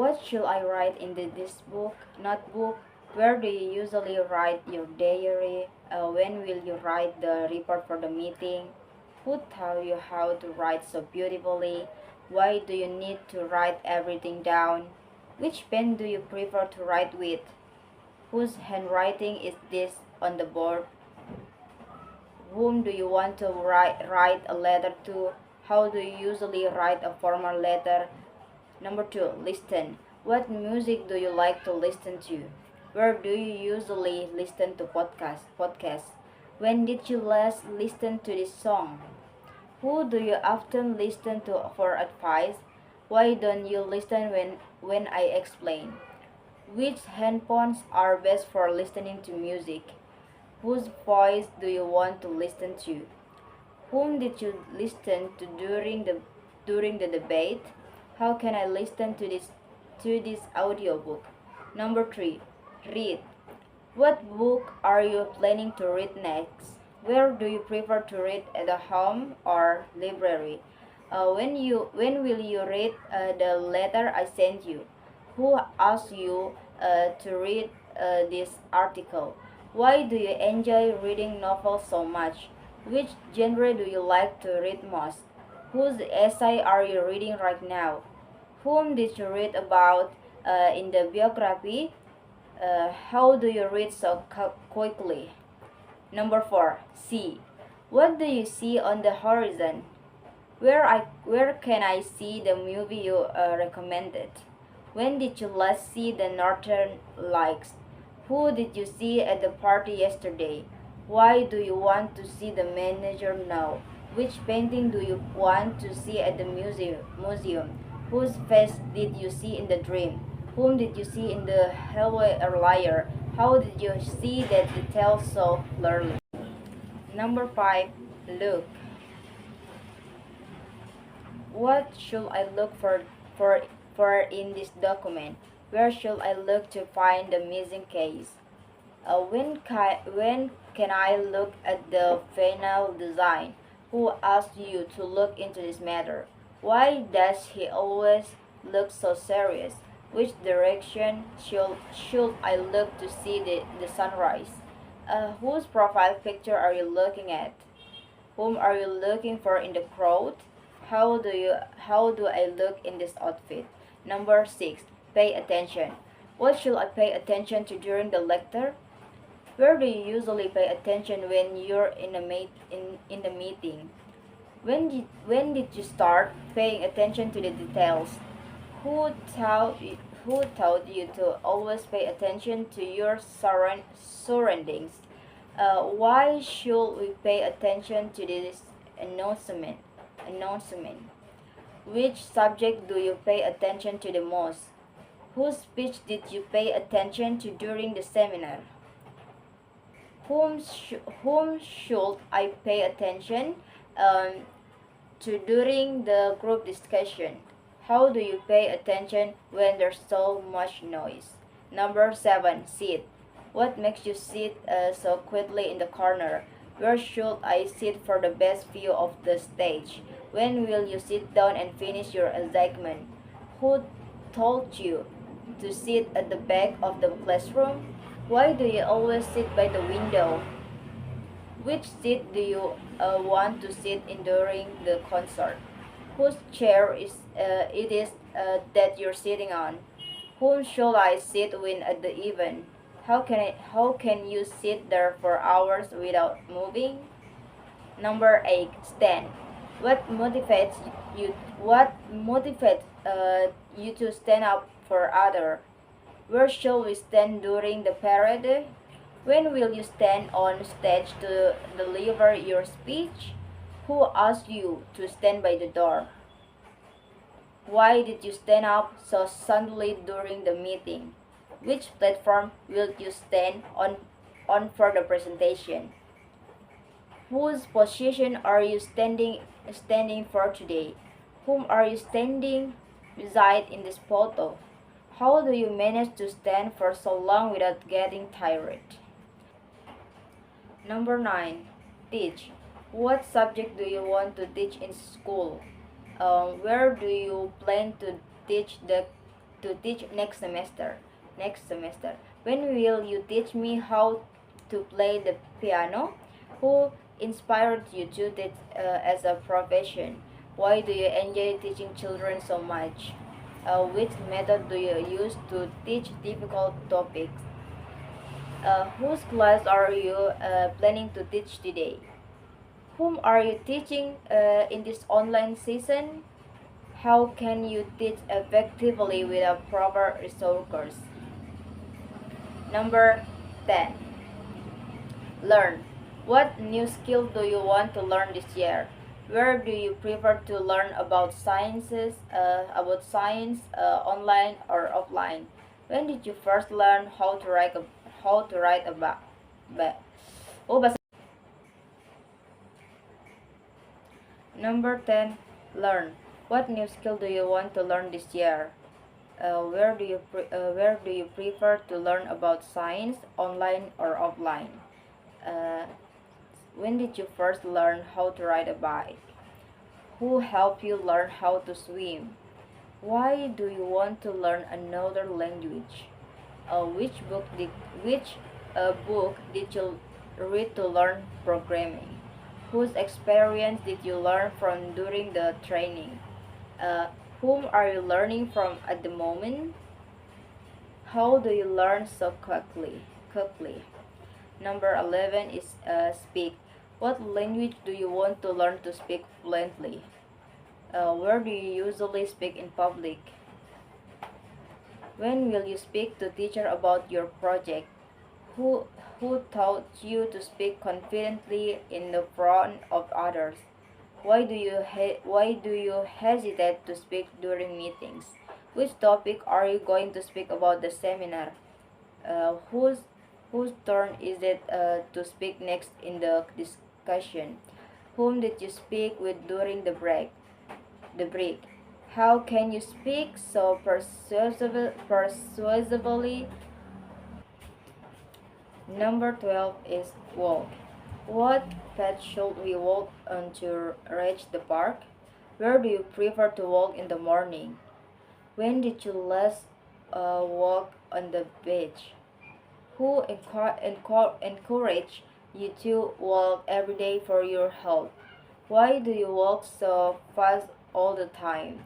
What should I write in this book, notebook? Where do you usually write your diary? When will you write the report for the meeting? Who taught you how to write so beautifully? Why do you need to write everything down? Which pen do you prefer to write with? Whose handwriting is this on the board? Whom do you want to write a letter to? How do you usually write a formal letter? Number two, listen. What music do you like to listen to? Where do you usually listen to podcasts? When did you last listen to this song? Who do you often listen to for advice? Why don't you listen when I explain? Which headphones are best for listening to music? Whose voice do you want to listen to? Whom did you listen to during the debate? How can I listen to this audiobook? Number 3. Read. What book are you planning to read next? Where do you prefer to read at the home or library? When will you read the letter I sent you? Who asked you to read this article? Why do you enjoy reading novels so much? Which genre do you like to read most? Whose essay are you reading right now? Whom did you read about in the biography? How do you read so quickly? Number 4. See. What do you see on the horizon? Where can I see the movie you recommended? When did you last see the Northern Lights? Who did you see at the party yesterday? Why do you want to see the manager now? Which painting do you want to see at the museum? Whose face did you see in the dream? Whom did you see in the hallway earlier? How did you see that detail so clearly? Number 5. Look. What should I look for in this document? Where should I look to find the missing case? When can I look at the final design? Who asked you to look into this matter? Why does he always look so serious? Which direction should I look to see the sunrise? Whose profile picture are you looking at? Whom are you looking for in the crowd? How do I look in this outfit? Number 6. Pay attention. What should I pay attention to during the lecture? Where do you usually pay attention when you're in the meeting? When did you start paying attention to the details? Who taught who taught you to always pay attention to your surroundings? Why should we pay attention to this announcement? Announcement. Which subject do you pay attention to the most? Whose speech did you pay attention to during the seminar? Whom should I pay attention um, to during the group discussion? How do you pay attention when there's so much noise? Number 7. Sit. What makes you sit so quietly in the corner? Where should I sit for the best view of the stage? When will you sit down and finish your assignment? Who told you to sit at the back of the classroom? Why do you always sit by the window? Which seat do you want to sit in during the concert? Whose chair it is that you're sitting on? Whom shall I sit with at the event? How can you sit there for hours without moving? Number 8. Stand. What motivates you to stand up for other? Where shall we stand during the parade? When will you stand on stage to deliver your speech? Who asked you to stand by the door? Why did you stand up so suddenly during the meeting? Which platform will you stand on for the presentation? Whose position are you standing for today? Whom are you standing beside in this photo? How do you manage to stand for so long without getting tired? Number 9. Teach. What subject do you want to teach in school? Where do you plan to teach to teach next semester? Next semester. When will you teach me how to play the piano? Who inspired you to teach as a profession? Why do you enjoy teaching children so much? Which method do you use to teach difficult topics? Whose class are you planning to teach today? Whom are you teaching in this online season? How can you teach effectively without proper resources? Number 10. Learn. What new skill do you want to learn this year? Where do you prefer to learn about science, online or offline? When did you first learn how to write about? Oh, Number 10. Learn. What new skill do you want to learn this year? Where do you prefer to learn about science, online or offline? Uh, when did you first learn how to ride a bike? Who helped you learn how to swim? Why do you want to learn another language? Which book did you read to learn programming? Whose experience did you learn from during the training? Uh, whom are you learning from at the moment? How do you learn so quickly? Quickly. Number 11 is speak. What language do you want to learn to speak fluently? Where do you usually speak in public? When will you speak to teacher about your project? Who, who taught you to speak confidently in the front of others? Why do you hesitate to speak during meetings? Which topic are you going to speak about the seminar? Uh, whose whose turn is it to speak next in the discussion? Whom did you speak with during the break? The break. How can you speak so persuasively? Number 12 is walk. What path should we walk on to reach the park? Where do you prefer to walk in the morning? When did you last walk on the beach? Who encourage you to walk every day for your health? Why do you walk so fast all the time?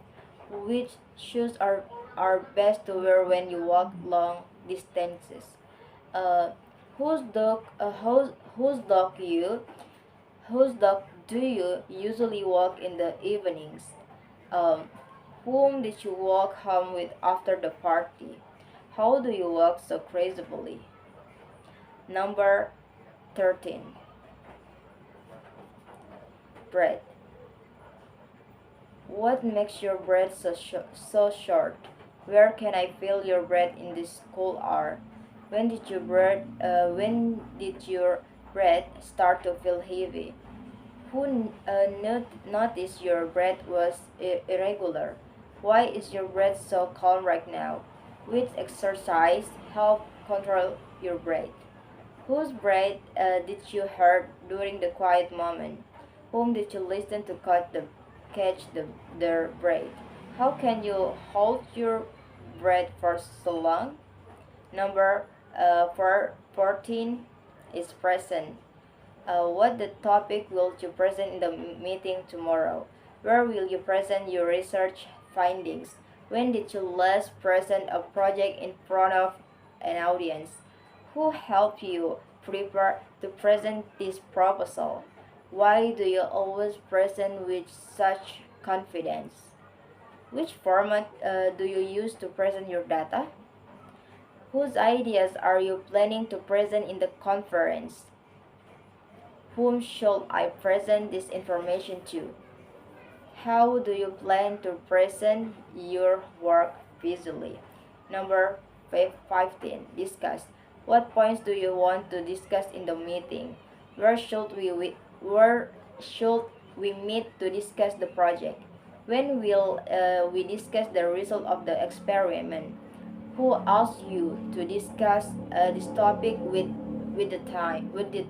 Which shoes are best to wear when you walk long distances? Uh, whose dog whose dog do you usually walk in the evenings? Um, whom did you walk home with after the party? How do you walk so crazily? Number 13. Bread. What makes your breath so short? Where can I feel your breath in this cool hour? When did your breath start to feel heavy? Who noticed your breath was irregular? Why is your breath so calm right now? Which exercise help control your breath? Whose breath did you hear during the quiet moment? Whom did you listen to catch their breath? How can you hold your breath for so long? Number 14 is present. What the topic will you present in the meeting tomorrow? Where will you present your research findings? When did you last present a project in front of an audience? Who helped you prepare to present this proposal? Why do you always present with such confidence? Which format do you use to present your data? Whose ideas are you planning to present in the conference? Whom should I present this information to? How do you plan to present your work visually? Number 15. Discuss. What points do you want to discuss in the meeting? Where should we meet to discuss the project? When will we discuss the result of the experiment? Who asked you to discuss this topic with the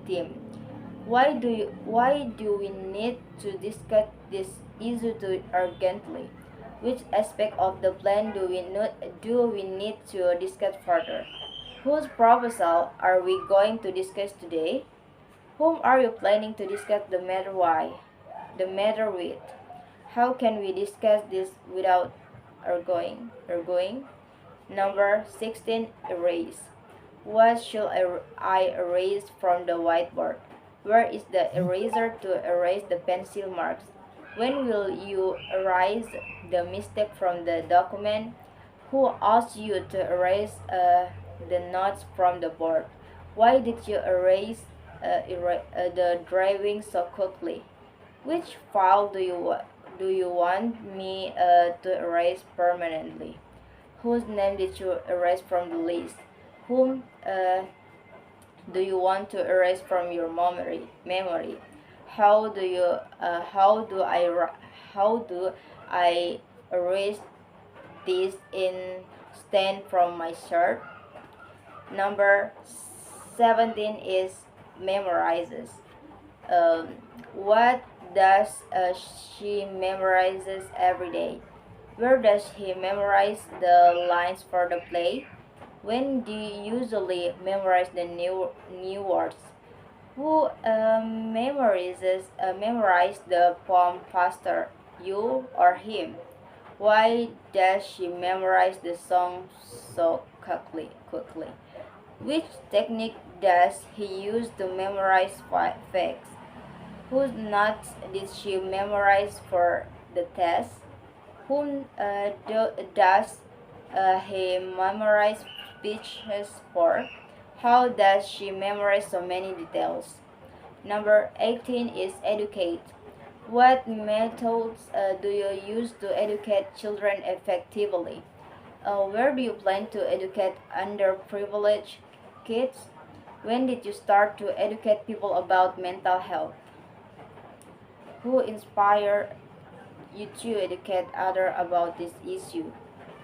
team? Why do we need to discuss this issue too urgently? Which aspect of the plan do we need to discuss further? Whose proposal are we going to discuss today? Whom are you planning to discuss the matter the matter with? How can we discuss this without arguing? Number 16, erase. What should I erase from the whiteboard? Where is the eraser to erase the pencil marks? When will you erase the mistake from the document? Who asked you to erase the notes from the board? Why did you erase the drawing so quickly? Which file do you want me to erase permanently? Whose name did you erase from the list? Whom do you want to erase from your memory? How do you how do I erase this instant from my shirt? Number 17 is memorizes. Um, what does she memorizes every day? Where does he memorize the lines for the play? When do you usually memorize the new words? Who memorize the poem faster, you or him? Why does she memorize the song so quickly? Which technique does he use to memorize facts? Whose notes did she memorize for the test? Whom does he memorize speeches for? How does she memorize so many details? Number 18 is educate. What methods do you use to educate children effectively? Where do you plan to educate underprivileged kids? When did you start to educate people about mental health? Who inspired you to educate others about this issue?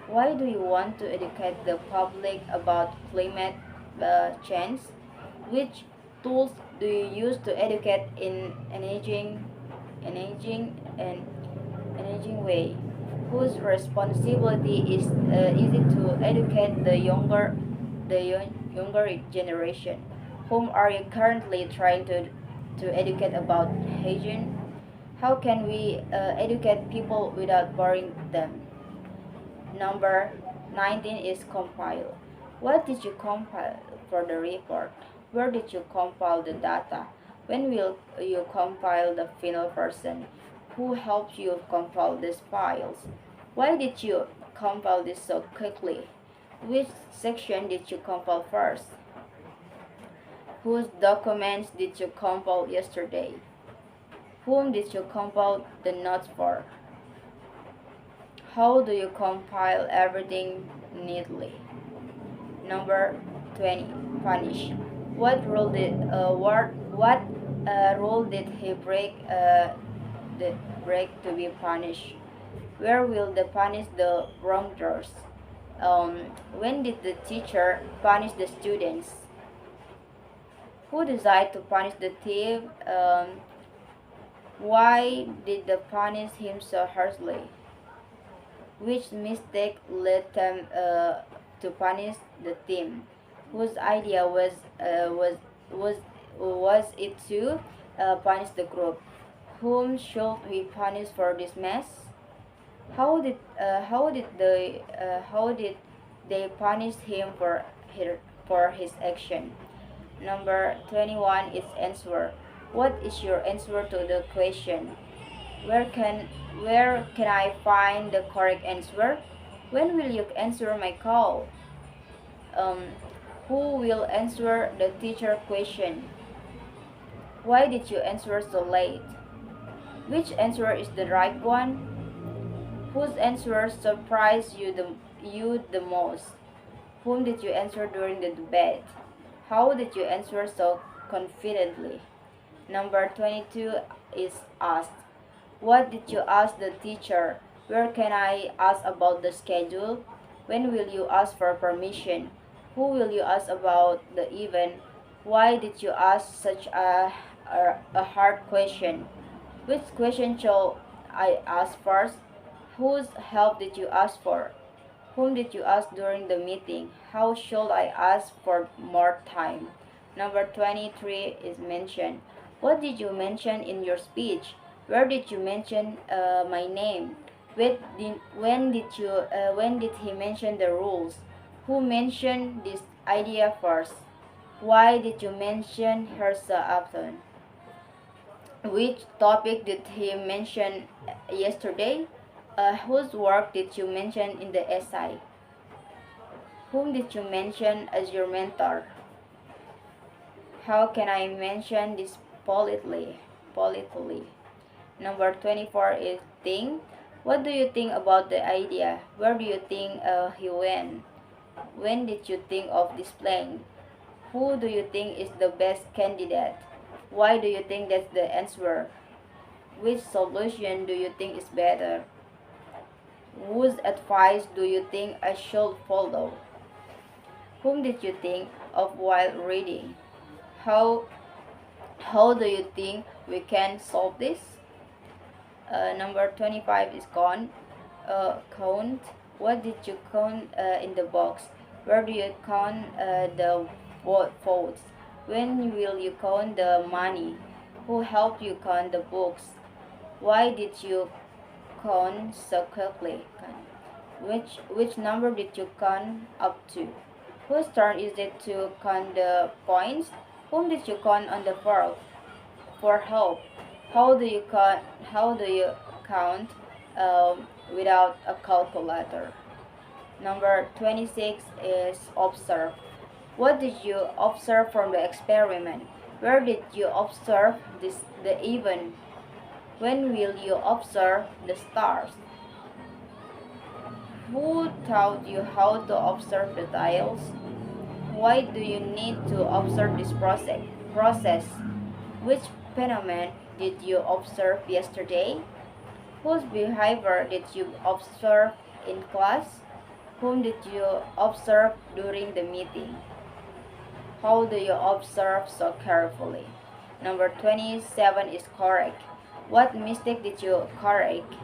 Why do you want to educate the public about climate change? Which tools do you use to educate in an engaging way? Whose responsibility is it to educate the younger generation? Whom are you currently trying to educate about hygiene? How can we educate people without boring them? Number 19 is compile. What did you compile for the report? Where did you compile the data? When will you compile the final version? Who helped you compile these files? Why did you compile this so quickly? Which section did you compile first? Whose documents did you compile yesterday? Whom did you compile the notes for? How do you compile everything neatly? Number 20. Punish. What rule did he break to be punished? Where will they punish the wrongdoers? When did the teacher punish the students? Who decided to punish the thief? Why did they punish him so harshly? Which mistake led them to punish the team? Whose idea was it to punish the group? Whom should we punish for this mess? How did they punish him for his action? Number 21 is answer. What is your answer to the question? Where can where can I find the correct answer? When will you answer my call? Um, who will answer the teacher question? Why did you answer so late? Which answer is the right one? Whose answer surprised you the most? Whom did you answer during the debate? How did you answer so confidently? Number 22 is asked. What did you ask the teacher? Where can I ask about the schedule? When will you ask for permission? Who will you ask about the event? Why did you ask such a hard question? Which question shall I ask first? Whose help did you ask for? Whom did you ask during the meeting? How should I ask for more time? Number 23 is mention. What did you mention in your speech? Where did you mention my name? When did he mention the rules? Who mentioned this idea first? Why did you mention her so often? Which topic did he mention yesterday? Whose work did you mention in the essay? Whom did you mention as your mentor? How can I mention this politely? Politely. Number 24 is think. What do you think about the idea? Where do you think he went? When did you think of displaying? Who do you think is the best candidate? Why do you think that's the answer? Which solution do you think is better? Whose advice do you think I should follow? Whom did you think of while reading? How how do you think we can solve this? Number 25 is count. Count. What did you count in the box? Where do you count the votes? When will you count the money? Who helped you count the books? Why did you count so quickly? Which number did you count up to? Whose turn is it to count the points? Whom did you count on the fork for help? How do you count? How do you count without a calculator? Number 26 is observe. What did you observe from the experiment? Where did you observe the event? When will you observe the stars? Who taught you how to observe the tiles? Why do you need to observe this process? Which phenomenon did you observe yesterday? Whose behavior did you observe in class? Whom did you observe during the meeting? How do you observe so carefully? Number 27 is correct. What mistake did you correct?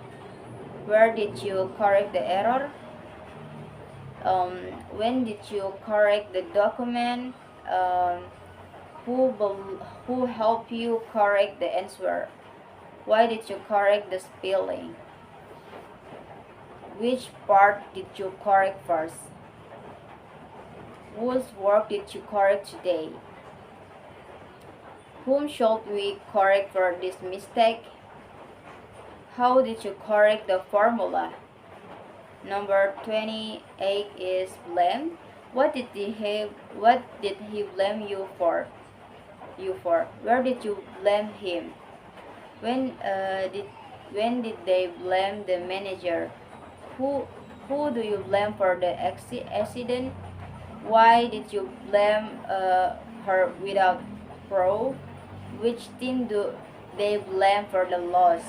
Where did you correct the error? When did you correct the document? Who helped you correct the answer? Why did you correct the spelling? Which part did you correct first? Whose work did you correct today? Whom should we correct for this mistake? How did you correct the formula? Number 28 is blame. What did he blame you for? Where did you blame him? When did they blame the manager? Who do you blame for the accident? Why did you blame her without proof? Which team do they blame for the loss?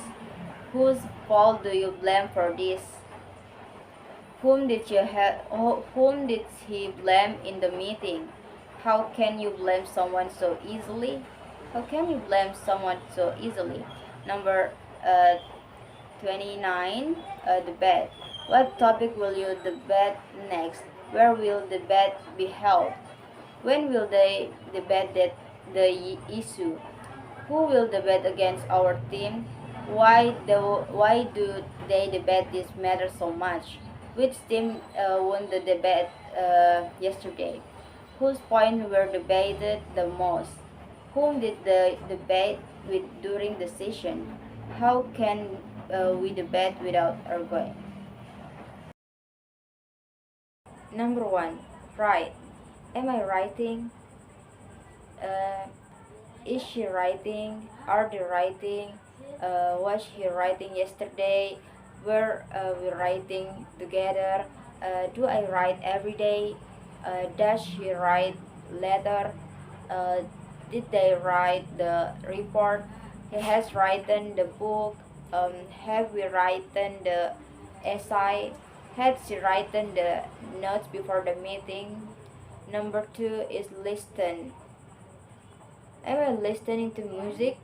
Whose fault do you blame for this? Whom did he blame in the meeting? How can you blame someone so easily? How can you blame someone so easily? Number 29, debate. What topic will you debate next? Where will the debate be held? When will they debate the issue? Who will debate against our team? Why do they debate this matter so much? Which team won the debate yesterday? Whose points were debated the most? Whom did the debate with during the session? How can we debate without arguing? Number 1. Write. Am I writing? Uh, is she writing? Are they writing? Was he writing yesterday? Were we writing together? Do I write every day? Does she write letter? Uh, did they write the report? He has written the book. Have we written the essay? Had she written the notes before the meeting? Number 2 is listen. Am I listening to music?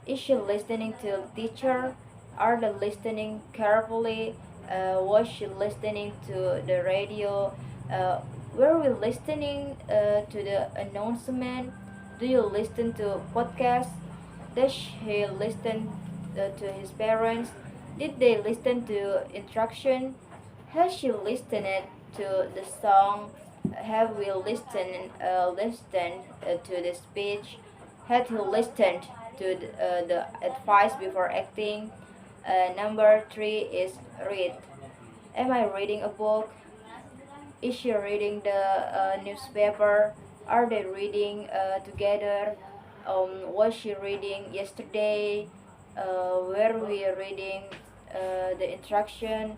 Is she listening to teacher? Are they listening carefully? Was she listening to the radio? Uh, were we listening to the announcement? Do you listen to podcasts? Does he listen to his parents? Did they listen to instruction? Has she listened to the song? Have we listened to the speech? Had he listened to the advice before acting? Number three is read. Am I reading a book? Is she reading the newspaper? Are they reading together? Was she reading yesterday? Were we reading the instruction?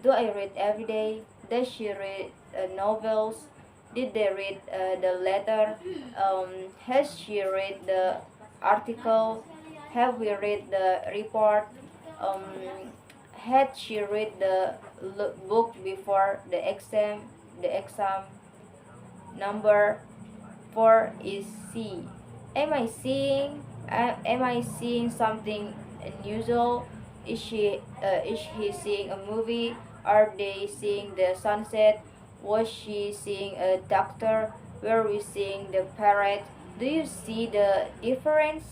Do I read every day? Does she read novels? Did they read the letter? Has she read the article? Have we read the report? Um, had she read the book before the exam? The exam. Number four is C. Am I seeing something unusual? Is he seeing a movie? Are they seeing the sunset? Was she seeing a doctor? Were we seeing the parrot? Do you see the difference?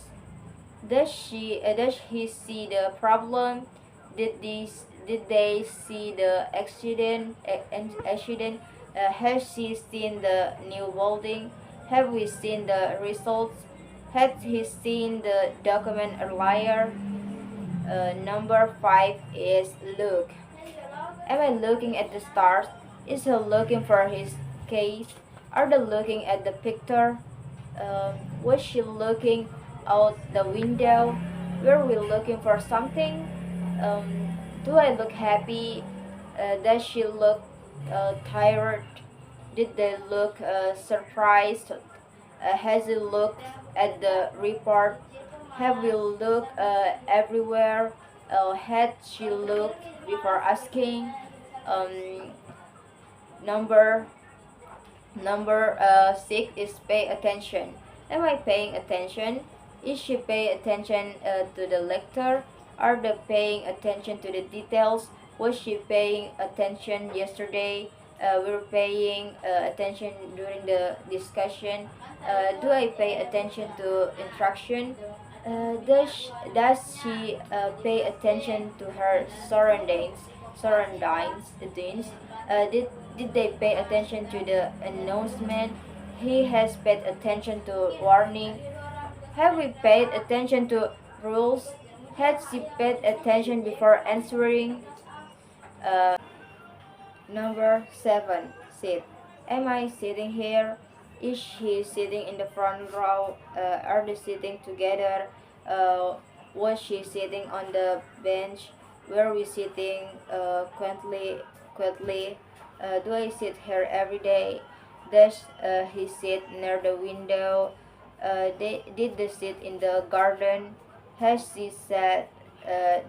Does he see the problem? Did they see the accident? Has she seen the new building? Have we seen the results? Had he seen the document earlier? Number five is look. Am I looking at the stars? Is he looking for his case? Are they looking at the picture? Was she looking out the window? Were we looking for something? Do I look happy? Does she look tired? Did they look surprised? Has he looked at the report? Have we looked everywhere? Had she looked before asking? Um, number six is pay attention. Am I paying attention? Is she paying attention to the lecture? Are they paying attention to the details? Was she paying attention yesterday? We're paying attention during the discussion. Do I pay attention to instruction? Does she pay attention to her surroundings? Did they pay attention to the announcement? He has paid attention to warning. Have we paid attention to rules? Had she paid attention before answering? Uh, Number seven, sit. Am I sitting here? Is she sitting in the front row? Are they sitting together? Was she sitting on the bench? Were we sitting quietly? Do I sit here every day? Does he sit near the window? Did they sit in the garden? Has she sat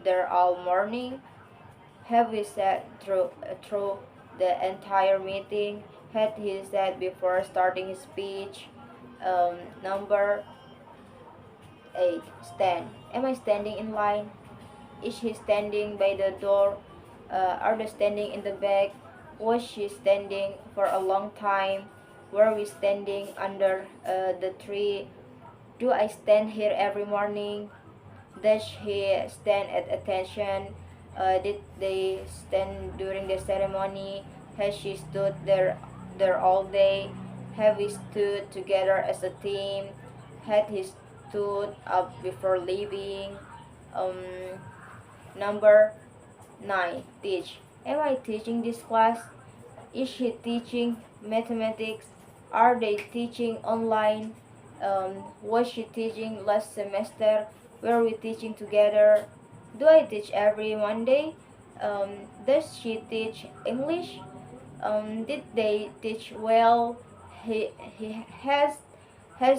there all morning? Have we sat through the entire meeting? Had he said before starting his speech? Number 8. Stand. Am I standing in line? Is he standing by the door? Are they standing in the back? Was she standing for a long time? Were we standing under the tree? Do I stand here every morning? Does he stand at attention? Did they stand during the ceremony? Has she stood there all day? Have we stood together as a team? Had he stood up before leaving? Um, Number 9. Teach. Am I teaching this class? Is she teaching mathematics? Are they teaching online? Was she teaching last semester? Were we teaching together? Do I teach every Monday? Does she teach English? Did they teach well? He has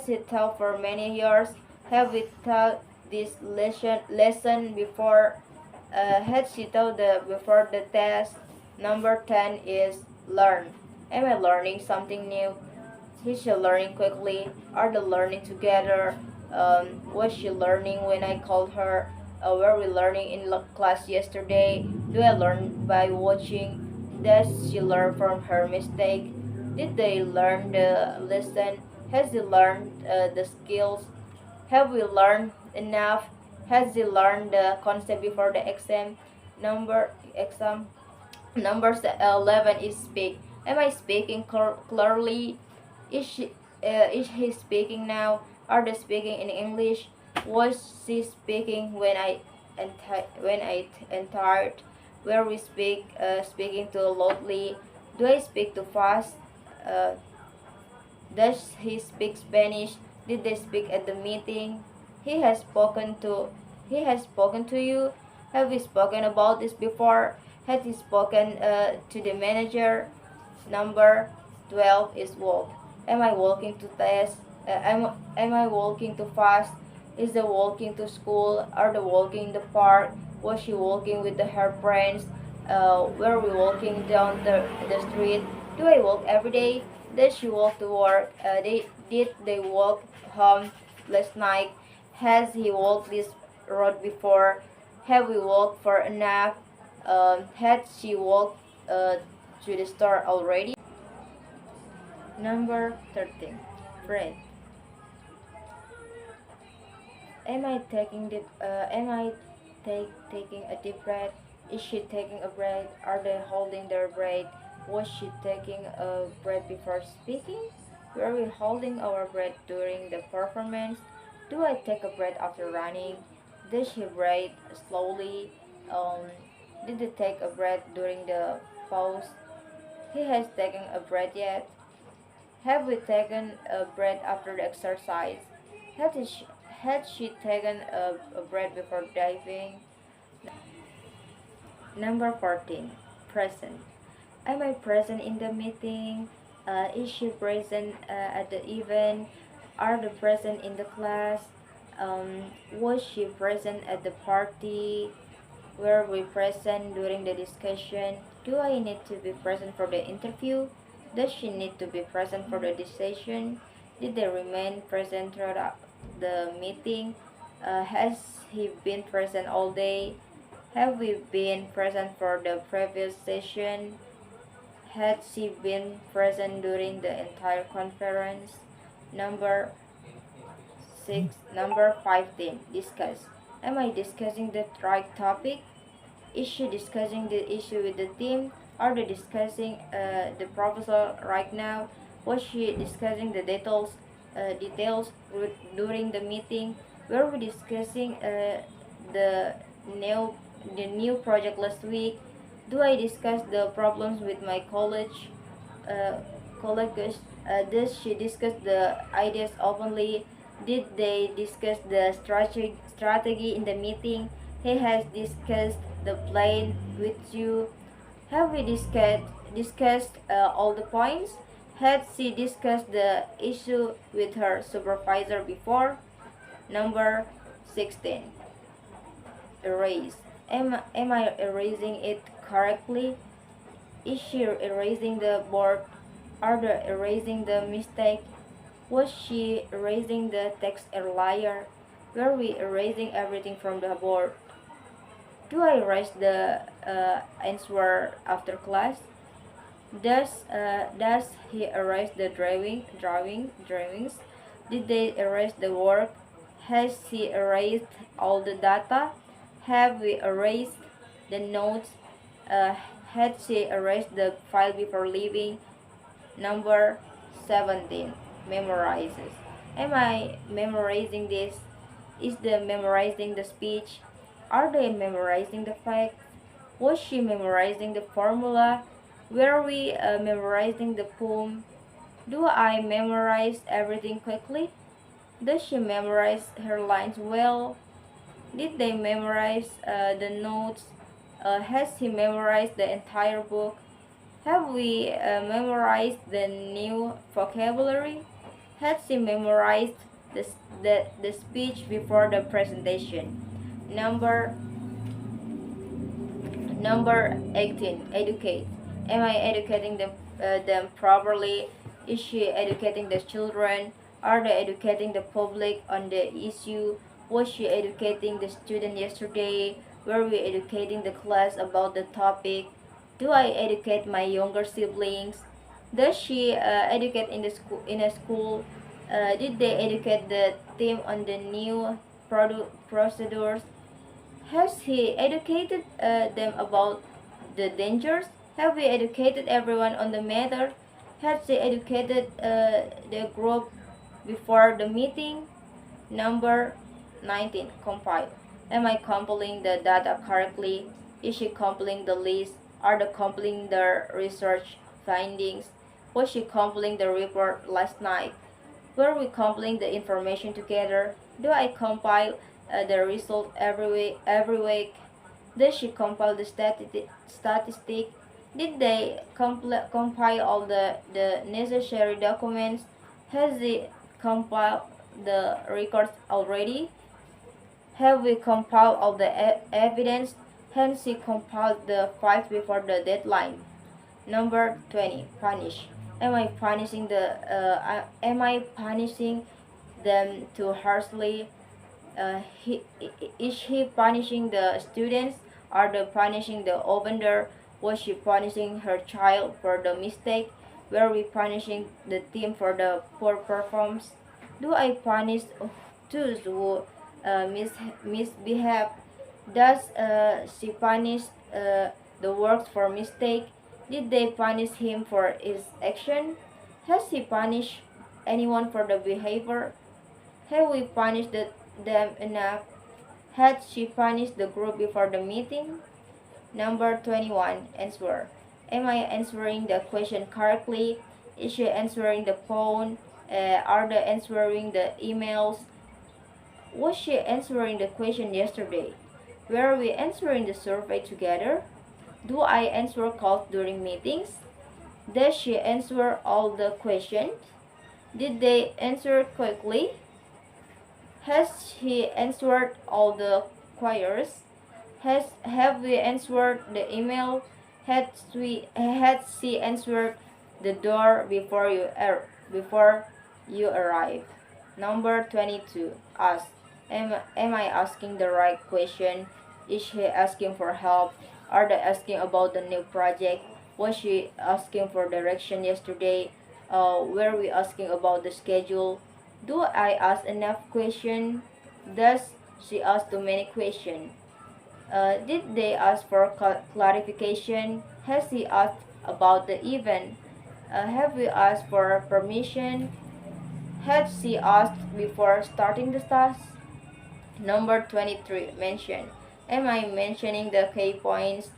he taught for many years? Have we taught this lesson before? Had she taught before the test? Number 10 is learn. Am I learning something new? Is she learning quickly? Are they learning together? Was she learning when I called her? Were we learning in class yesterday? Do I learn by watching? Does she learn from her mistake? Did they learn the lesson? Has he learned the skills? Have we learned enough? Has he learned the concept before the exam? Exam. Number 11 is speak. Am I speaking clearly? Is he speaking now? Are they speaking in English? Was she speaking when I entered? Were we speaking too loudly? Do I speak too fast? Uh, does he speak Spanish? Did they speak at the meeting? He has spoken to he has spoken to you. Have we spoken about this before? Has he spoken to the manager? Number 12 is walk. Am I walking too fast? Am I walking too fast? Is the walking to school? Are they walking in the park? Was she walking with her friends? Were we walking down the street? Do I walk every day? Does she walk to work? Did they walk home last night? Has he walked this road before? Have we walked for a nap? Had she walked to the store already? Number 13. Breath. Am I taking a deep breath? Is she taking a breath? Are they holding their breath? Was she taking a breath before speaking? Were we holding our breath during the performance? Do I take a breath after running? Does she breathe slowly? Um, did they take a breath during the pause? He has taken a breath yet. Have we taken a breath after the exercise? Had she taken a breath before diving? Number 14. Present. Am I present in the meeting? Is she present at the event? Are they present in the class? Was she present at the party? Were we present during the discussion? Do I need to be present for the interview? Does she need to be present for the decision? Did they remain present throughout the meeting? Has he been present all day? Have we been present for the previous session? Had she been present during the entire conference? Number 15. Discuss. Am I discussing the right topic? Is she discussing the issue with the team? Are they discussing the proposal right now? Was she discussing the details during the meeting? Were we discussing the new the new project last week? Do I discuss the problems with my uh, colleagues? Does she discuss the ideas openly? Did they discuss the strategy in the meeting? He has discussed the plan with you. Have we discussed all the points? Had she discussed the issue with her supervisor before? Number 16. Erase. Am I erasing it correctly? Is she erasing the board? Are they erasing the mistake? Was she erasing the text earlier? Were we erasing everything from the board? Do I erase the answer after class? Does he erase the drawings? Did they erase the work? Has he erased all the data? Have we erased the notes? Uh, had she erased the file before leaving? Number 17. Memorizes. Am I memorizing this? Is the memorizing the speech? Are they memorizing the facts? Was she memorizing the formula? Were we memorizing the poem? Do I memorize everything quickly? Does she memorize her lines well? Did they memorize the notes? Has he memorized the entire book? Have we memorized the new vocabulary? Has she memorized the speech before the presentation? Number Number 18. Educate. Am I educating them properly? Is she educating the children? Are they educating the public on the issue? Was she educating the student yesterday? Were we educating the class about the topic? Do I educate my younger siblings? Does she educate in the school in a school? Did they educate the team on the new procedures? Has he educated them about the dangers? Have we educated everyone on the matter? Has he educated the group before the meeting? Number 19. Compile. Am I compiling the data correctly? Is she compiling the list? Are they compiling the research findings? Was she compiling the report last night? Were we compiling the information together? Do I compile the result every week? Does she compile the statistic? Did they compile all the necessary documents? Has he compiled the records already? Have we compiled all the evidence? Has he compiled the files before the deadline? Number 20. Punish. Am I punishing them too harshly? Is he punishing the students? Are they punishing the offender? Was she punishing her child for the mistake? Were we punishing the team for the poor performance? Do I punish those who misbehave? Does she punish the works for mistake? Did they punish him for his action? Has he punished anyone for the behavior? Have we punished them enough? Had she punished the group before the meeting? Number 21. Answer. Am I answering the question correctly? Is she answering the phone? Are they answering the emails? Was she answering the question yesterday? Were we answering the survey together? Do I answer calls during meetings? Does she answer all the questions? Did they answer quickly? Has she answered all the queries? Have we answered the email? Had she answered the door before you arrive? Number 22. Ask. Am I asking the right question? Is she asking for help? Are they asking about the new project? Was she asking for direction yesterday? Were we asking about the schedule? Do I ask enough questions? Does she ask too many questions? Did they ask for clarification? Has he asked about the event? Have we asked for permission? Had she asked before starting the task? Number 23. Mention. Am I mentioning the key points?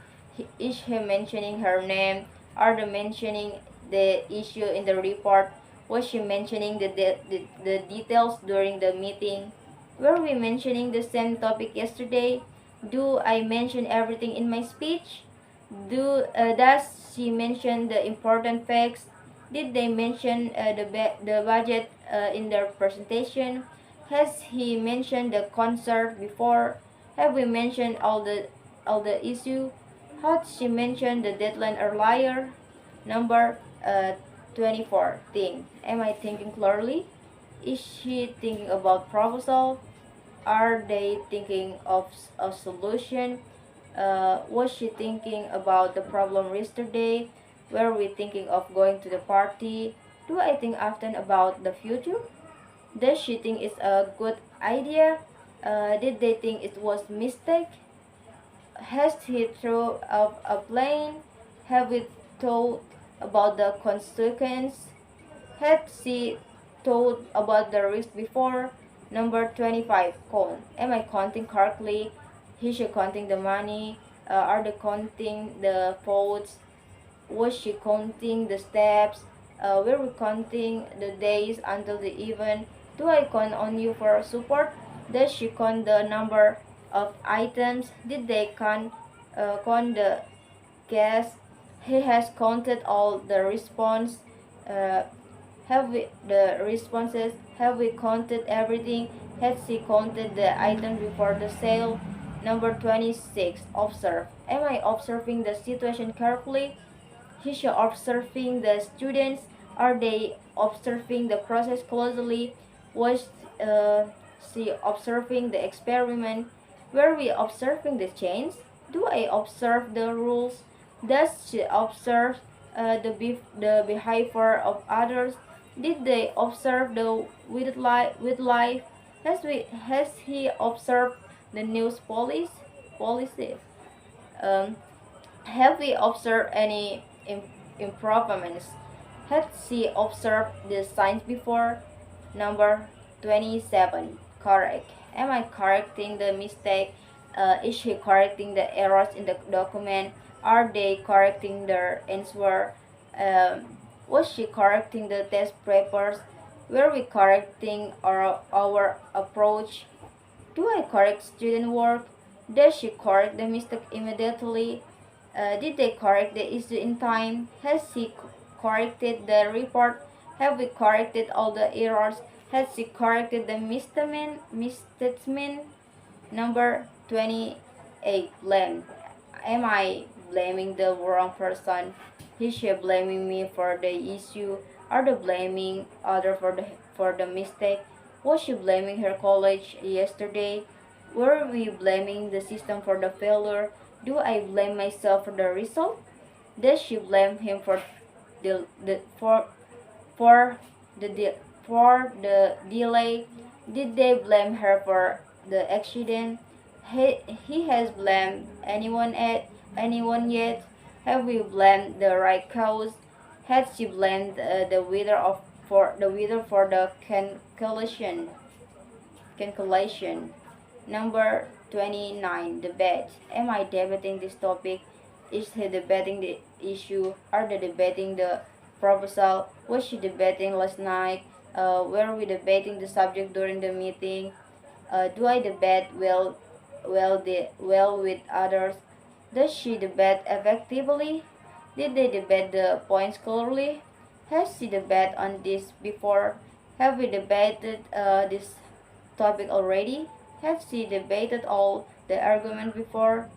Is he mentioning her name? Are they mentioning the issue in the report? Was she mentioning the details during the meeting? Were we mentioning the same topic yesterday? Do I mention everything in my speech? Does she mention the important facts? Did they mention the budget in their presentation? Has he mentioned the concert before? Have we mentioned all the issue? Had she mentioned the deadline earlier? Number 24. Think. Am I thinking clearly? Is she thinking about proposal? Are they thinking of a solution? Was she thinking about the problem yesterday? Were we thinking of going to the party? Do I think often about the future? Does she think it's a good idea? Did they think it was mistake? Has he thrown up a plane? Have we thought about the consequence? Had she thought about the risk before? Number 25. Count. Am I counting correctly? Is she counting the money? Are they counting the votes? Was she counting the steps? Were we counting the days until the event? Do I count on you for support? Does she count the number of items? Did they count the guests? He has counted all the response. Uh, have we the responses? Have we counted everything? Has she counted the items before the sale? Number 26. Observe. Am I observing the situation carefully? Is she observing the students? Are they observing the process closely? Was she observing the experiment? Were we observing the change? Do I observe the rules? Does she observe the behavior of others? Did they observe the wildlife? Has he observed the news policy? Um, have we observed any improvements? Had she observed the signs before? Number 27. Correct. Am I correcting the mistake? Is she correcting the errors in the document? Are they correcting their answer? Was she correcting the test papers? Were we correcting our approach? Do I correct student work? Does she correct the mistake immediately? Did they correct the issue in time? Has she corrected the report? Have we corrected all the errors? Has she corrected the misstatement? Number 28. Blame. Am I blaming the wrong person? Is she blaming me for the issue? Are they blaming other for the mistake? Was she blaming her college yesterday? Were we blaming the system for the failure? Do I blame myself for the result? Does she blame him for the for the de- for the delay? Did they blame her for the accident? He has blamed anyone yet? Have we blamed the right cause? Had she blamed the weather for the cancellation? Number 29. Debate. Am I debating this topic? Is he debating the issue? Are they debating the proposal? Was she debating last night? Were we debating the subject during the meeting? Do I debate well with others? Does she debate effectively? Did they debate the points clearly? Has she debated on this before? Have we debated this topic already? Have she debated all the argument before?